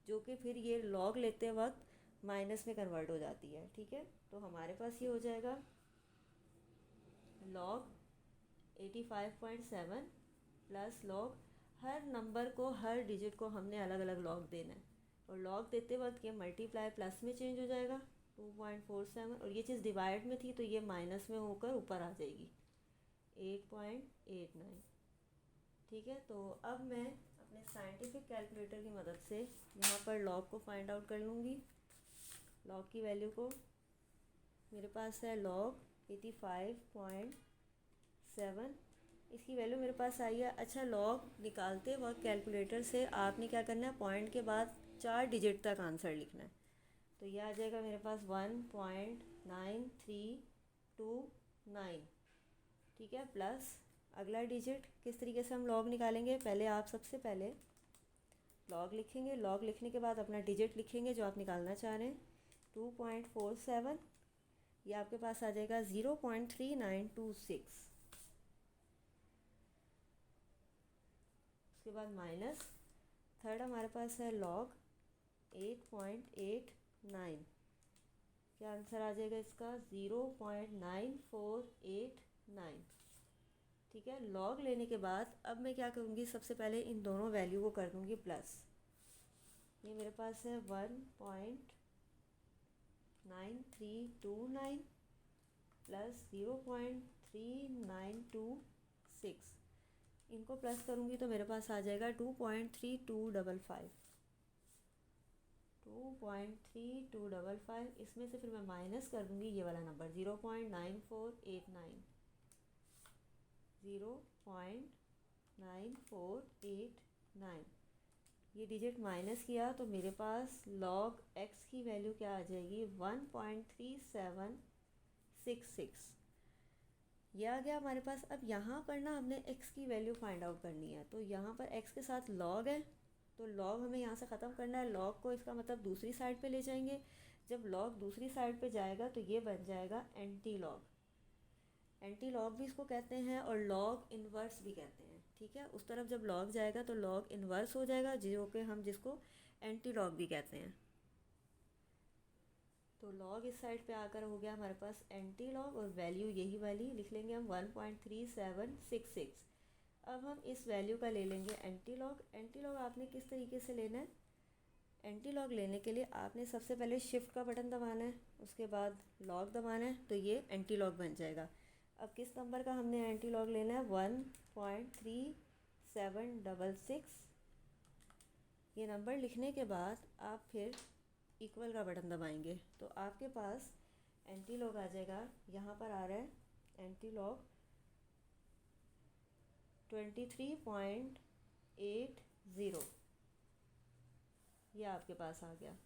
जो कि फिर ये लॉग लेते वक्त माइनस में कन्वर्ट हो जाती है। ठीक है। तो हमारे पास ये हो जाएगा लॉग 85.7 प्लस लॉग, हर नंबर को हर डिजिट को हमने अलग अलग लॉग देना है और लॉग देते वक्त ये मल्टीप्लाई प्लस में चेंज हो जाएगा 2.47, और ये चीज़ डिवाइड में थी तो ये माइनस में होकर ऊपर आ जाएगी 8.89। ठीक है। तो अब मैं अपने साइंटिफिक कैलकुलेटर की मदद से यहाँ पर लॉग को फाइंड आउट कर लूँगी। लॉग की वैल्यू को, मेरे पास है लॉग 85.7, इसकी वैल्यू मेरे पास आई है। अच्छा, लॉग निकालते वक्त कैलकुलेटर से आपने क्या करना है, पॉइंट के बाद 4 डिजिट तक आंसर लिखना है। तो यह आ जाएगा मेरे पास 1.9329। ठीक है। प्लस अगला डिजिट किस तरीके से हम लॉग निकालेंगे, पहले आप सबसे पहले लॉग लिखेंगे। लॉग लिखने के बाद अपना डिजिट लिखेंगे जो आप निकालना चाह रहे हैं, 2.47, ये आपके पास आ जाएगा 0.3926। उसके बाद माइनस थर्ड हमारे पास है लॉग 8.89, क्या आंसर आ जाएगा इसका 0.9489। ठीक है। लॉग लेने के बाद अब मैं क्या करूँगी, सबसे पहले इन दोनों वैल्यू को कर दूँगी प्लस। ये मेरे पास है 1.9329 प्लस 0.3926, इनको प्लस करूँगी तो मेरे पास आ जाएगा 2.3255। इसमें से फिर मैं माइनस कर दूँगी ये वाला नंबर 0.9489। ये डिजिट माइनस किया तो मेरे पास लॉग एक्स की वैल्यू क्या आ जाएगी 1.3766। ये आ गया हमारे पास। अब यहाँ पर ना हमने x की वैल्यू फाइंड आउट करनी है, तो यहाँ पर x के साथ log है, तो log हमें यहाँ से ख़त्म करना है। log को इसका मतलब दूसरी साइड पे ले जाएंगे। जब log दूसरी साइड पे जाएगा तो ये बन जाएगा एंटी लॉग। एंटी लॉग भी इसको कहते हैं और log इन्वर्स भी कहते हैं। ठीक है। उस तरफ जब log जाएगा तो log इन्वर्स हो जाएगा, जो कि हम जिसको एंटी लॉग भी कहते हैं। तो लॉग इस साइड पे आकर हो गया हमारे पास एंटी लॉग, और वैल्यू यही वाली लिख लेंगे हम 1.3766। अब हम इस वैल्यू का ले लेंगे एंटी लॉग। एंटी लॉग आपने किस तरीके से लेना है? एंटी लॉग लेने के लिए आपने सबसे पहले शिफ्ट का बटन दबाना है, उसके बाद लॉग दबाना है, तो ये एंटी लॉग बन जाएगा। अब किस नंबर का हमने एंटी लॉग लेना है? 1.3766। ये नंबर लिखने के बाद आप फिर इक्वल का बटन दबाएंगे तो आपके पास एंटी लॉग आ जाएगा। यहाँ पर आ रहा है एंटी लॉग 23.80, ये आपके पास आ गया।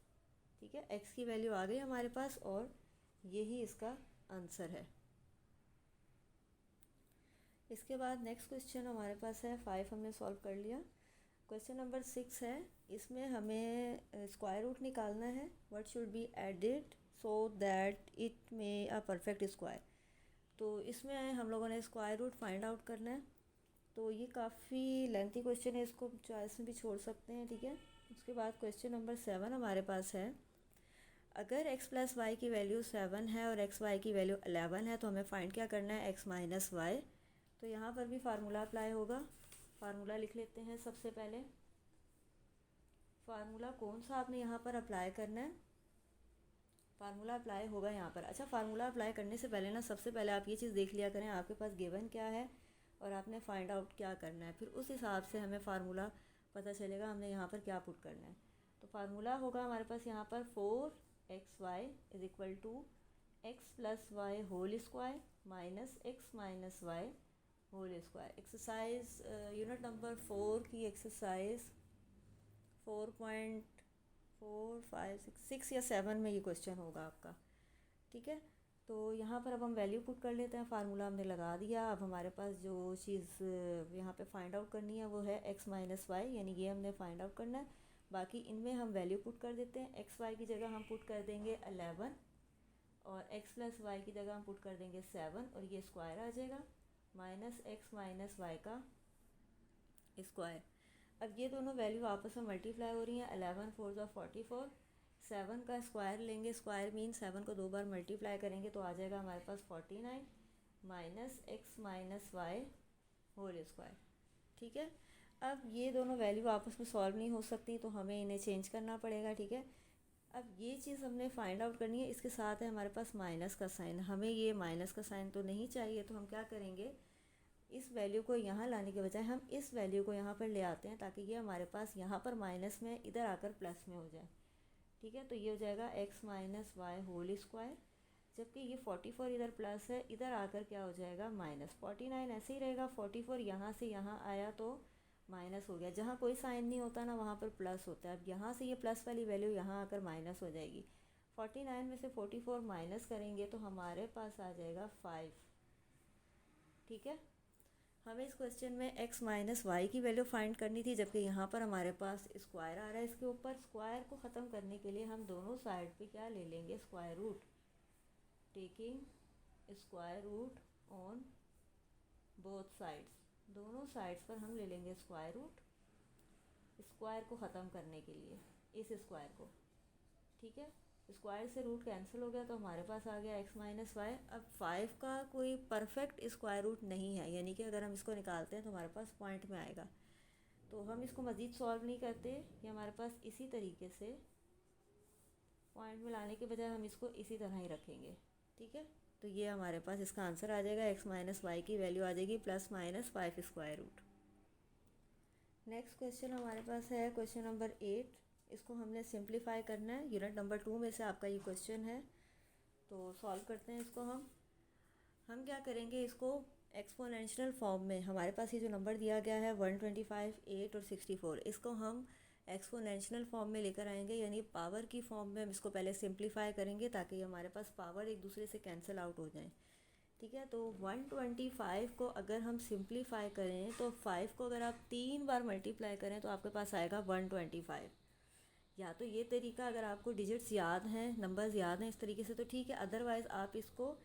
ठीक है, एक्स की वैल्यू आ गई हमारे पास और यही इसका आंसर है। इसके बाद नेक्स्ट क्वेश्चन हमारे पास है 5, हमने सॉल्व कर लिया। क्वेश्चन नंबर 6 है, इसमें हमें स्क्वायर रूट निकालना है। What should be added so that it may a perfect square. तो इसमें हम लोगों ने स्क्वायर रूट फाइंड आउट करना है। तो ये काफ़ी लेंथी क्वेश्चन है, इसको चॉइस में भी छोड़ सकते हैं। ठीक है, उसके बाद क्वेश्चन नंबर 7 हमारे पास है, अगर x प्लस वाई की वैल्यू 7 है और एक्स वाई की वैल्यू 11 है तो हमें फाइंड क्या करना है? x minus Y. तो यहाँ पर भी फार्मूला अप्लाई होगा। फार्मूला लिख लेते हैं सबसे पहले। फार्मूला कौन सा आपने यहाँ पर अप्लाई करना है? फार्मूला अप्लाई होगा यहाँ पर। अच्छा, फार्मूला अप्लाई करने से पहले ना सबसे पहले आप ये चीज़ देख लिया करें आपके पास गिवन क्या है और आपने फाइंड आउट क्या करना है, फिर उस हिसाब से हमें फार्मूला पता चलेगा हमने यहाँ पर क्या पुट करना है। तो फार्मूला होगा हमारे पास यहाँ पर 4xy is equal to X plus Y whole square minus X minus Y whole square. Exercise unit number 4 की एक्सरसाइज 4.456 या 7 में ये क्वेश्चन होगा आपका। ठीक है, तो यहाँ पर अब हम वैल्यू पुट कर लेते हैं। फार्मूला हमने लगा दिया। अब हमारे पास जो चीज़ यहाँ पे फाइंड आउट करनी है वो है x माइनस वाई, यानी ये हमने फाइंड आउट करना है। बाकी इनमें हम वैल्यू पुट कर देते हैं। एक्स वाई की जगह हम पुट कर देंगे 11 और x प्लस वाई की जगह हम पुट कर देंगे 7 और ये स्क्वायर आ जाएगा माइनस एक्स माइनस वाई का स्क्वायर। अब ये दोनों वैल्यू आपस में मल्टीप्लाई हो रही हैं। 11 4 ज़ा 44, 7 का स्क्वायर लेंगे, स्क्वायर मीन 7 को 2 बार मल्टीप्लाई करेंगे तो आ जाएगा हमारे पास 49 minus X minus Y whole square. ठीक है, अब ये दोनों वैल्यू आपस में सॉल्व नहीं हो सकती तो हमें इन्हें चेंज करना पड़ेगा। ठीक है, अब ये चीज़ हमने फाइंड आउट करनी है। इसके साथ है हमारे पास माइनस का साइन, हमें ये माइनस का साइन तो नहीं चाहिए, तो हम क्या करेंगे, इस वैल्यू को यहाँ लाने के बजाय हम इस वैल्यू को यहाँ पर ले आते हैं ताकि ये हमारे पास यहाँ पर माइनस में इधर आकर प्लस में हो जाए। ठीक है, तो ये हो जाएगा x minus Y whole square, जबकि ये 44 इधर प्लस है, इधर आकर क्या हो जाएगा माइनस। 49 ऐसे ही रहेगा, 44 यहाँ से यहाँ आया तो माइनस हो गया। जहाँ कोई साइन नहीं होता ना वहाँ पर प्लस होता है। अब यहाँ से ये प्लस वाली वैल्यू यहाँ आकर माइनस हो जाएगी। 49 में से 44 माइनस करेंगे तो हमारे पास आ जाएगा 5। ठीक है, हमें इस क्वेश्चन में x माइनस वाई की वैल्यू फाइंड करनी थी, जबकि यहाँ पर हमारे पास स्क्वायर आ रहा है। इसके ऊपर स्क्वायर को ख़त्म करने के लिए हम दोनों साइड पे क्या ले लेंगे, square root. Taking square root on both sides, दोनों साइड्स पर हम ले लेंगे स्क्वायर रूट, स्क्वायर को ख़त्म करने के लिए, इस स्क्वायर को। ठीक है, स्क्वायर से रूट कैंसिल हो गया तो हमारे पास आ गया x माइनस वाई। अब 5 का कोई परफेक्ट स्क्वायर रूट नहीं है, यानी कि अगर हम इसको निकालते हैं तो हमारे पास पॉइंट में आएगा। तो हम इसको मज़ीद सॉल्व नहीं करते, ये हमारे पास इसी तरीके से पॉइंट में लाने के बजाय हम इसको इसी तरह ही रखेंगे। ठीक है, तो ये हमारे पास इसका आंसर आ जाएगा, x माइनस वाई की वैल्यू आ जाएगी plus minus 5 square root. Next question हमारे पास है क्वेश्चन नंबर 8। इसको हमने सिंप्लीफाई करना है। यूनिट नंबर 2 में से आपका ये क्वेश्चन है, तो सॉल्व करते हैं इसको। हम क्या करेंगे, इसको एक्सपोनेंशियल फॉर्म में, हमारे पास ये जो नंबर दिया गया है 125, 8 और 64, इसको हम एक्सपोनेंशियल फॉर्म में लेकर आएंगे, यानी पावर की फॉर्म में हम इसको पहले सिंप्लीफाई करेंगे ताकि हमारे पास पावर एक दूसरे से कैंसिल आउट हो जाए। ठीक है, तो 125 को अगर हम सिंप्लीफाई करें तो 5 को अगर आप 3 बार मल्टीप्लाई करें तो आपके पास आएगा 125। या तो ये तरीका, अगर आपको डिजिट्स याद हैं, नंबर्स याद हैं इस तरीके से तो ठीक है, अदरवाइज़ आप इसको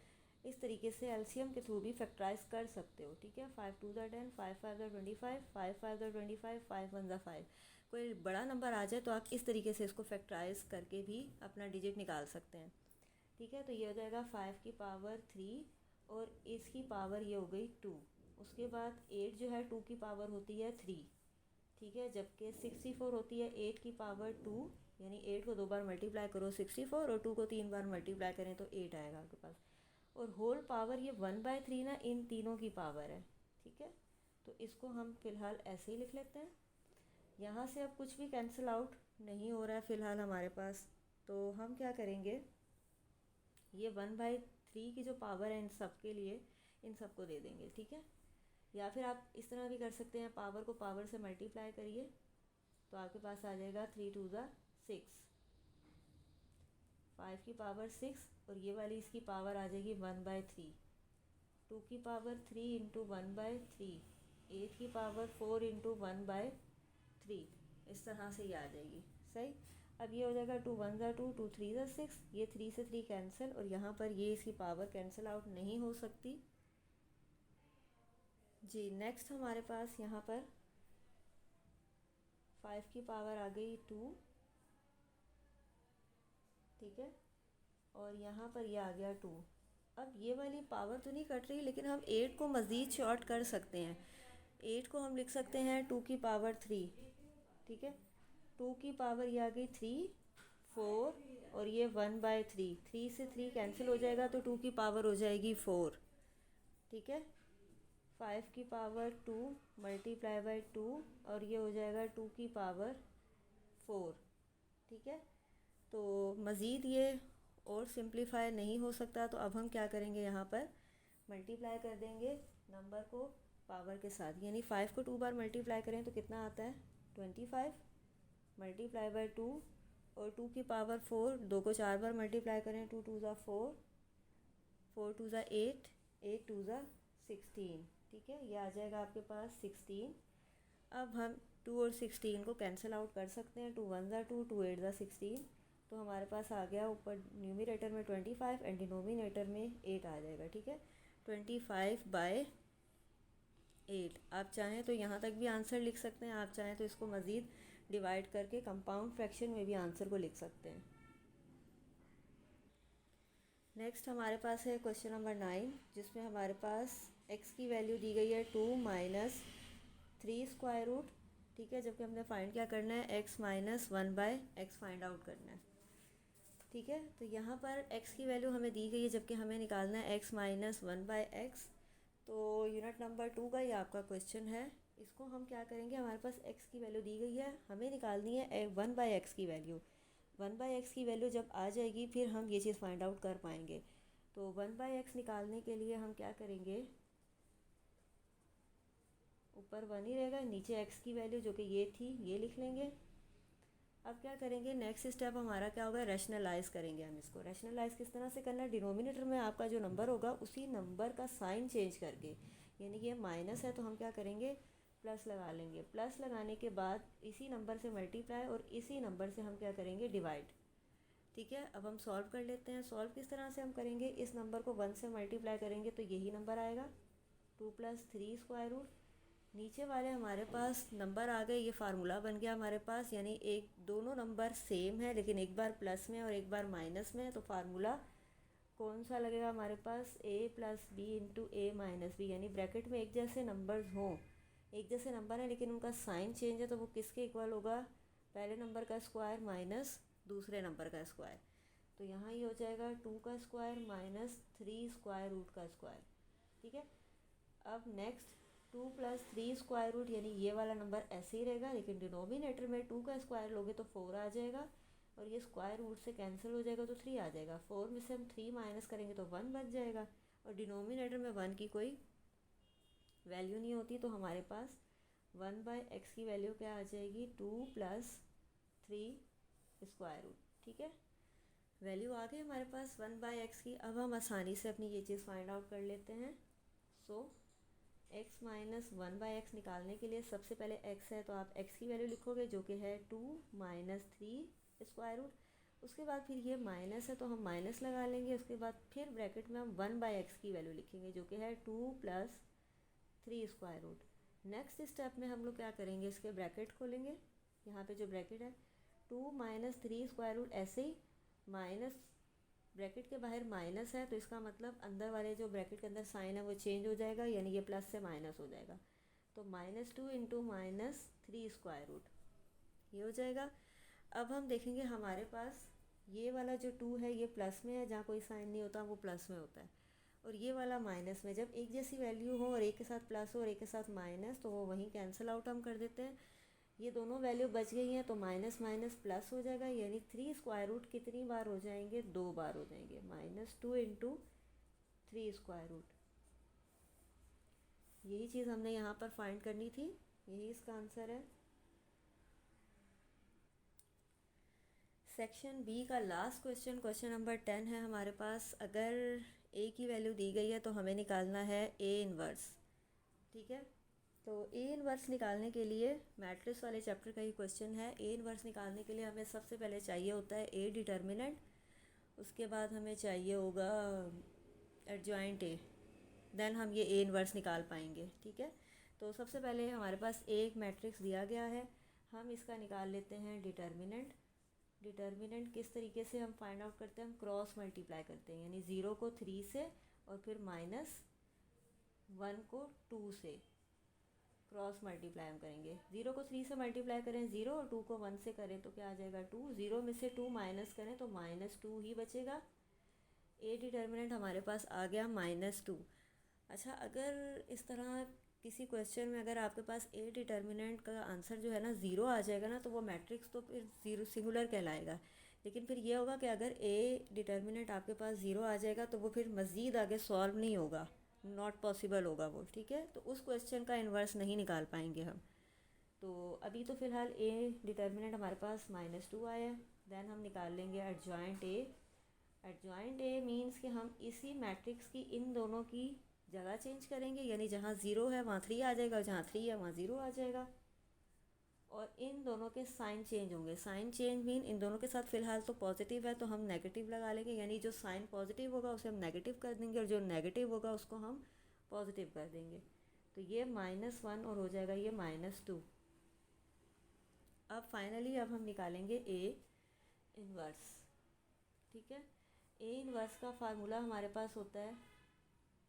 इस तरीके से एलसीएम के थ्रू भी फैक्टराइज कर सकते हो। ठीक है, 5 2 ज़ा 10, 5 5 ज़ा 25, 5 5 ज़ा 25, 5 1 ज़ा 5। कोई बड़ा नंबर आ जाए तो आप इस तरीके से इसको फैक्टराइज करके भी अपना डिजिट निकाल सकते हैं। ठीक है, तो ये हो जाएगा 5 की पावर 3 और इसकी पावर ये हो गई 2। उसके बाद 8 जो है 2 की पावर होती है 3, ठीक है, जबकि 64 होती है 8 की पावर 2, यानी 8 को 2 बार मल्टीप्लाई करो 64 और 2 को 3 बार मल्टीप्लाई करें तो 8 आएगा आपके पास। और होल पावर ये 1/3 ना इन तीनों की पावर है, ठीक है, तो इसको हम फ़िलहाल ऐसे ही लिख लेते हैं। यहाँ से अब कुछ भी कैंसिल आउट नहीं हो रहा है फ़िलहाल हमारे पास, तो हम क्या करेंगे, ये 1/3 की जो पावर है इन सब के लिए इन सबको दे देंगे, ठीक है। या फिर आप इस तरह भी कर सकते हैं, पावर को पावर से मल्टीप्लाई करिए तो आपके पास आ जाएगा 3 2 ज़ा 6, 5 की पावर 6 और ये वाली इसकी पावर आ जाएगी 1/3, 2 की पावर 3 इंटू 1/3, 8 की पावर 4 इंटू 1/3, इस तरह से ये आ जाएगी। सही, अब ये हो जाएगा 2 1 ज़ा 2, 2 3 ज़ा 6, ये 3 से 3 कैंसिल और यहाँ पर ये इसकी पावर कैंसिल आउट नहीं हो सकती जी। नेक्स्ट हमारे पास यहाँ पर 5 की पावर आ गई 2, ठीक है, और यहाँ पर ये आ गया 2। अब ये वाली पावर तो नहीं कट रही, लेकिन हम 8 को मज़ीद शॉर्ट कर सकते हैं। 8 को हम लिख सकते हैं 2 की पावर 3, ठीक है, 2 की पावर ये आ गई 3 4 और ये 1/3, 3 से 3 कैंसिल हो जाएगा तो 2 की पावर हो जाएगी 4, ठीक है। 5 की पावर 2 मल्टीप्लाई बाई 2 और ये हो जाएगा 2 की पावर 4, ठीक है। तो मज़ीद ये और सिंप्लीफाई नहीं हो सकता, तो अब हम क्या करेंगे, यहाँ पर मल्टीप्लाई कर देंगे नंबर को पावर के साथ, यानी 5 को 2 बार मल्टीप्लाई करें तो कितना आता है 25 मल्टीप्लाई बाई 2 और 2 की पावर 4, 2 को 4 बार मल्टीप्लाई करें 2 2 ज़ा 4, 4 2 ज़ा 8, 8 2 ज़ा 16, ठीक है, ये आ जाएगा आपके पास 16। अब हम 2 और 16 को कैंसिल आउट कर सकते हैं, 2 1 ज़ा 2, 2 8 ज़ा 16, तो हमारे पास आ गया ऊपर न्यूमरेटर में 25 एंड डिनोमिनेटर में 8 आ जाएगा, ठीक है। 25/8, आप चाहें तो यहाँ तक भी आंसर लिख सकते हैं, आप चाहें तो इसको मज़ीद डिवाइड करके कंपाउंड फ्रैक्शन में भी आंसर को लिख सकते हैं। नेक्स्ट हमारे पास है क्वेश्चन नंबर 9, जिसमें हमारे पास x की वैल्यू दी गई है 2 - 3 स्क्वायर रूट, ठीक है, जबकि हमने फाइंड क्या करना है, x - 1/x फाइंड आउट करना है, ठीक है। तो यहाँ पर x की वैल्यू हमें दी गई है, जबकि हमें निकालना है x - 1/x, तो यूनिट नंबर 2 का ये आपका क्वेश्चन है। इसको हम क्या करेंगे, हमारे पास x की वैल्यू दी गई है, हमें निकालनी है 1/x की वैल्यू। 1/x की वैल्यू जब आ जाएगी फिर हम ये चीज़ फाइंड आउट कर पाएंगे। तो 1/x निकालने के लिए हम क्या करेंगे, ऊपर 1 ही रहेगा, नीचे x की वैल्यू जो कि ये थी ये लिख लेंगे। अब क्या करेंगे, नेक्स्ट स्टेप हमारा क्या होगा, रैशनलाइज़ करेंगे। हम इसको रैशनलाइज़ किस तरह से करना है, डिनोमिनेटर में आपका जो नंबर होगा उसी नंबर का साइन चेंज करके, यानी कि ये माइनस है तो हम क्या करेंगे, प्लस लगा लेंगे। प्लस लगाने के बाद इसी नंबर से मल्टीप्लाई और इसी नंबर से हम क्या करेंगे, डिवाइड, ठीक है। अब हम सॉल्व कर लेते हैं। सॉल्व किस तरह से हम करेंगे, इस नंबर को 1 से मल्टीप्लाई करेंगे तो यही नंबर आएगा 2 + 3 स्क्वायर रूट। नीचे वाले हमारे पास नंबर आ गए, ये फार्मूला बन गया हमारे पास, यानी एक दोनों नंबर सेम है लेकिन एक बार प्लस में और एक बार माइनस में है, तो फार्मूला कौन सा लगेगा हमारे पास, a + b into a - b, यानी ब्रैकेट में एक जैसे नंबर्स हों, एक जैसे नंबर हैं लेकिन उनका साइन चेंज है, तो वो किसके इक्वल होगा, पहले नंबर का स्क्वायर माइनस दूसरे नंबर का स्क्वायर। तो यहाँ ये हो जाएगा 2 का स्क्वायर माइनस 3 स्क्वायर रूट का स्क्वायर, ठीक है। अब नेक्स्ट 2 + 3 स्क्वायर रूट, यानी ये वाला नंबर ऐसे ही रहेगा, लेकिन डिनोमिनेटर में 2 का स्क्वायर लोगे तो 4 आ जाएगा और ये स्क्वायर रूट से कैंसिल हो जाएगा तो 3 आ जाएगा। 4 में से हम 3 माइनस करेंगे तो 1 बच जाएगा, और डिनोमिनेटर में 1 की कोई वैल्यू नहीं होती, तो हमारे पास 1/x की वैल्यू क्या आ जाएगी, 2 + 3 स्क्वायर रूट, ठीक है। वैल्यू आ गई हमारे पास 1/x की। अब हम आसानी से अपनी ये चीज़ फाइंड आउट कर लेते हैं। सो x - 1/x निकालने के लिए सबसे पहले x है तो आप x की वैल्यू लिखोगे जो कि है 2 - 3 स्क्वायर रूट। उसके बाद फिर ये माइनस है तो हम माइनस लगा लेंगे, उसके बाद फिर ब्रैकेट में हम 1/x की वैल्यू लिखेंगे जो कि है 2 + 3 स्क्वायर रूट। नेक्स्ट स्टेप में हम लोग क्या करेंगे, इसके ब्रैकेट खोलेंगे, यहाँ पे जो ब्रैकेट है 2 - 3 स्क्वायर रूट, ऐसे ही माइनस ब्रैकेट के बाहर माइनस है तो इसका मतलब अंदर वाले जो ब्रैकेट के अंदर साइन है वो चेंज हो जाएगा, यानी ये प्लस से माइनस हो जाएगा। तो -2 इंटू -3 स्क्वायर रूट ये हो जाएगा। अब हम देखेंगे हमारे पास ये वाला जो 2 है ये प्लस में है, जहाँ कोई साइन नहीं होता वो प्लस में होता है, और ये वाला माइनस में। जब एक जैसी वैल्यू हो और एक के साथ प्लस हो और एक के साथ माइनस, तो वो वहीं कैंसिल आउट हम कर देते हैं। ये दोनों वैल्यू बच गई हैं तो माइनस माइनस प्लस हो जाएगा, यानी 3 स्क्वायर रूट कितनी बार हो जाएंगे, 2 बार हो जाएंगे। -2 इंटू 3 स्क्वायर रूट, यही चीज़ हमने यहाँ पर फाइंड करनी थी, यही इसका आंसर है। सेक्शन बी का लास्ट क्वेश्चन, क्वेश्चन नंबर 10 है हमारे पास। अगर ए की वैल्यू दी गई है तो हमें निकालना है ए इनवर्स। ठीक है, तो ए इनवर्स निकालने के लिए मैट्रिक्स वाले चैप्टर का ही क्वेश्चन है। ए इनवर्स निकालने के लिए हमें सबसे पहले चाहिए होता है ए डिटर्मिनेंट, उसके बाद हमें चाहिए होगा एडजॉइंट ए, देन हम ये ए इनवर्स निकाल पाएंगे। ठीक है, तो सबसे पहले हमारे पास एक मैट्रिक्स दिया गया है, हम इसका निकाल लेते हैं डिटर्मिनेंट। डिटर्मिनेंट किस तरीके से हम फाइंड आउट करते हैं, हम क्रॉस मल्टीप्लाई करते हैं, यानी 0 को 3 से और फिर -1 को 2 से क्रॉस मल्टीप्लाई हम करेंगे। 0 को 3 से मल्टीप्लाई करें 0, और 2 को 1 से करें तो क्या आ जाएगा 2। 0 में से 2 माइनस करें तो -2 ही बचेगा। ए डिटर्मिनेंट हमारे पास आ गया -2। अच्छा, अगर इस तरह किसी क्वेश्चन में अगर आपके पास ए डिटर्मिनेंट का आंसर जो है ना 0 आ जाएगा ना, तो वो मैट्रिक्स तो फिर ज़ीरो सिंगुलर कहलाएगा। लेकिन फिर ये होगा कि अगर ए डिटर्मिनेंट आपके पास 0 आ जाएगा तो वो फिर मज़ीद आगे सॉल्व नहीं होगा, नॉट पॉसिबल होगा वो। ठीक है, तो उस क्वेश्चन का इन्वर्स नहीं निकाल पाएंगे हम। तो अभी तो फ़िलहाल ए डिटर्मिनेंट हमारे पास -2 आया है, देन हम निकाल लेंगे adjoint A. Adjoint A means कि हम इसी मैट्रिक्स की इन दोनों की जगह चेंज करेंगे, यानी जहाँ 0 है वहाँ 3 आ जाएगा, और जहाँ 3 है वहाँ 0 आ जाएगा, और इन दोनों के साइन चेंज होंगे। साइन चेंज मीन इन दोनों के साथ फ़िलहाल तो पॉजिटिव है तो हम नेगेटिव लगा लेंगे, यानी जो साइन पॉजिटिव होगा उसे हम नेगेटिव कर देंगे, और जो नेगेटिव होगा उसको हम पॉजिटिव कर देंगे। तो ये -1 और हो जाएगा ये -2। अब फाइनली अब हम निकालेंगे ए इनवर्स। ठीक है, ए इनवर्स का फार्मूला हमारे पास होता है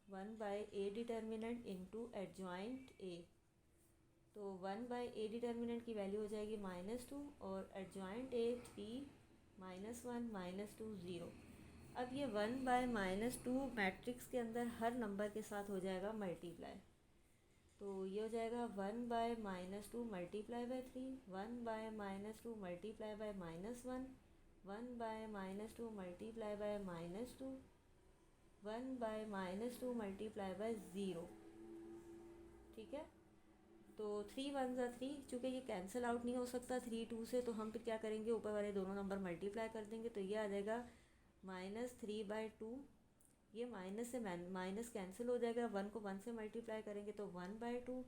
1/a determinant into adjoint A. तो 1/a डिटर्मिनेंट की वैल्यू हो जाएगी -2, और एडजॉइंट ए 3 -1 -2 0। अब ये 1/-2 मैट्रिक्स के अंदर हर नंबर के साथ हो जाएगा मल्टीप्लाई, तो ये हो जाएगा 1/-2 multiply by 3, 1/-2 multiply by -1, 1/-2 multiply by -2, 1/-2 multiply by 0। ठीक है, तो 3 1 ज़ा 3, चूँकि ये कैंसिल आउट नहीं हो सकता 3 2 से, तो हम फिर क्या करेंगे, ऊपर वाले दोनों नंबर मल्टीप्लाई कर देंगे, तो ये आ जाएगा -3/2। ये माइनस से माइनस कैंसिल हो जाएगा, 1 को 1 से मल्टीप्लाई करेंगे तो 1/2।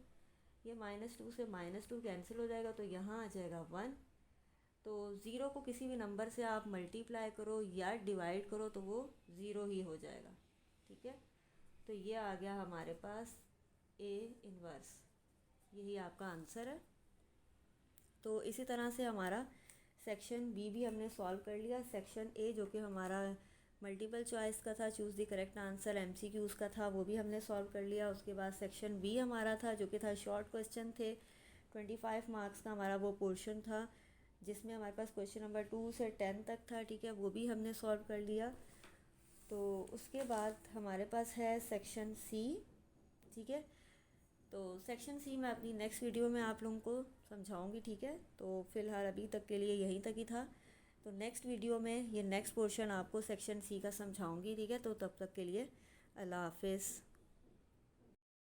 ये -2 से -2 कैंसिल हो जाएगा, तो यहाँ आ जाएगा 1। तो 0 को किसी भी नंबर से आप मल्टीप्लाई करो या डिवाइड करो तो वो 0 ही हो जाएगा। ठीक है, तो ये आ गया हमारे पास ए इनवर्स, यही आपका आंसर है। तो इसी तरह से हमारा सेक्शन बी भी हमने सॉल्व कर लिया। सेक्शन ए जो कि हमारा मल्टीपल चॉइस का था, choose the correct answer, MCQs का था, वो भी हमने सॉल्व कर लिया। उसके बाद सेक्शन बी हमारा था जो कि था शॉर्ट क्वेश्चन थे, 25 मार्क्स का हमारा वो पोर्शन था, जिसमें हमारे पास क्वेश्चन नंबर 2 से 10 तक था। ठीक है, वो भी हमने सॉल्व कर लिया। तो उसके बाद हमारे पास है सेक्शन सी। ठीक है, तो सेक्शन सी मैं अपनी नेक्स्ट वीडियो में आप लोगों को समझाऊंगी। ठीक है, तो फ़िलहाल अभी तक के लिए यहीं तक ही था। तो नेक्स्ट वीडियो में ये नेक्स्ट पोर्शन आपको सेक्शन सी का समझाऊंगी। ठीक है, तो तब तक के लिए अल्लाह हाफिज़।